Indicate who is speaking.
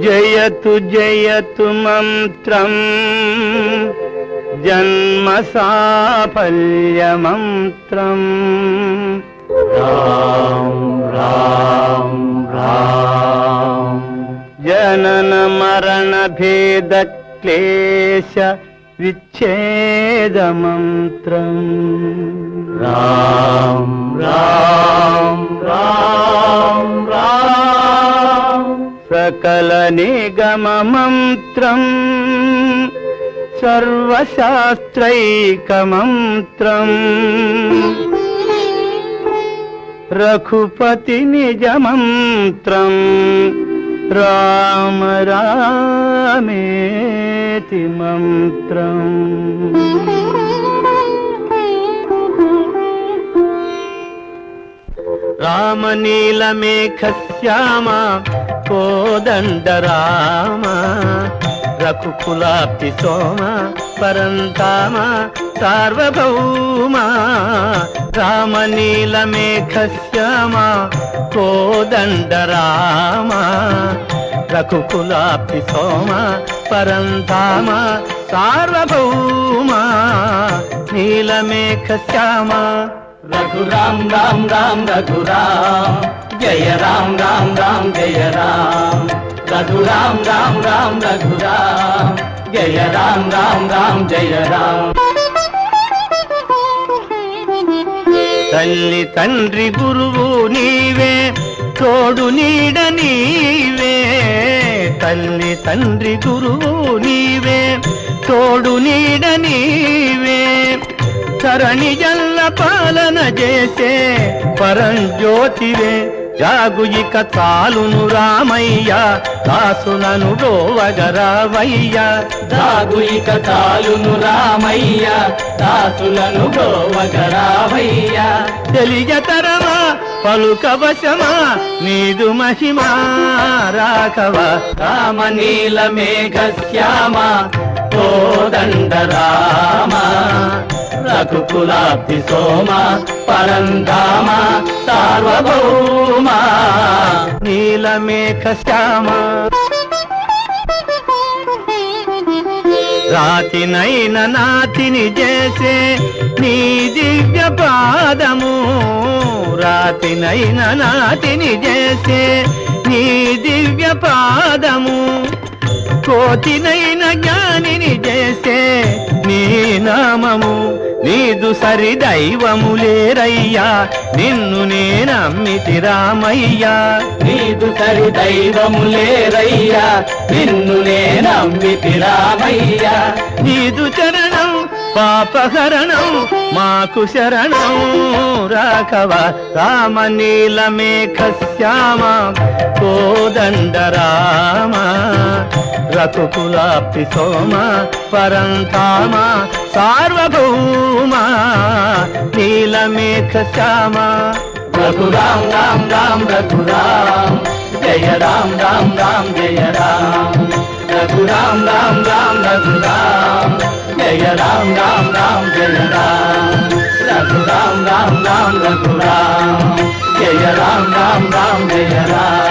Speaker 1: జయతు జయతు మంత్రం జన్మ సాఫల్య మంత్రం రామ్ రామ్ రామ్ జనన మరణ భేద క్లేశ విచ్ఛేద మంత్రం రామ్ రామ్ రామ్ రామ్ సకల నిగమ మంత్రం సర్వశాస్త్రైక మంత్రం రఘుపతి నిజ మంత్రం రామ రామేతి మంత్రం రామ నీలమేఘ శ్యామ కోదండ రామ రఘుకులాప్తి సోమ పరంతామ సార్వభౌమ రామ నీలమేఘ శ్యామ కోదండ రామ రఘుకులాప్తి సోమ పరంతామ సార్వభౌమ నీలమేఘ శ్యామ రఘురామ్ రామ్ రామ్ రఘురామ్ జయ రామ్ రామ్ రామ్ జయ రామ్ రఘురామ్ రామ్ రామ్ రఘురామ్ జయ రామ్ రామ్ రామ్ జయ రామ్ తల్లి తండ్రి గురువు నీవే తోడు నీడ నీవే తల్లి తండ్రి గురువు నీవే తోడు నీడ నీవే ధరణి జల్ల పాలన చేసే పరంజ్యోతివే జాగు ఇక చాలును రామయ్య దాసులను గోవగరావయ్య జాగు ఇక చాలును రామయ్య దాసులను గోవగరావయ్య తెలియతరమా పలుకవశమా నీదు మహిమా రాఘవ రామ నీల మేఘ శ్యామ కోదండ రామ రఘుకులాప్తి సోమ పరంధామ సార్వభౌమ నీలమేఘ శ్యామ రాతినైన నాతిని చేసే నీ దివ్య పాదము రాతినైన నాతిని చేసే నీ దివ్య పాదము కోతినైన జ్ఞానిని చేసే నీ నామము నీదు సరి దైవము లేరయ్యా నిన్ను నేనమ్మితి రామయ్యా నీదు సరి దైవము లేరయ్యా నిన్ను నేనమ్మితి రామయ్యా నీదు చరణం పాపహరణం మాకు శరణం రాఘవ రామ నీలమేఘ శ్యామ కోదండ రామ రఘుకులాప్తి సోమ పరంతామ సార్వభౌమ నీలమేఘ శ్యామ రఘురామ్ రామ్ రామ్ రఘురామ్ జయ రామ్ రామ్ రామ్ జయ రామ్ రఘురామ్ రామ్ రామ్ రఘురామ్ జయ రామ్ రామ్ రామ్ జయ రామ్ రఘురామ్ రామ్ రామ్ రఘురామ్ జయ రామ్ రామ్ రామ్ జయ రామ్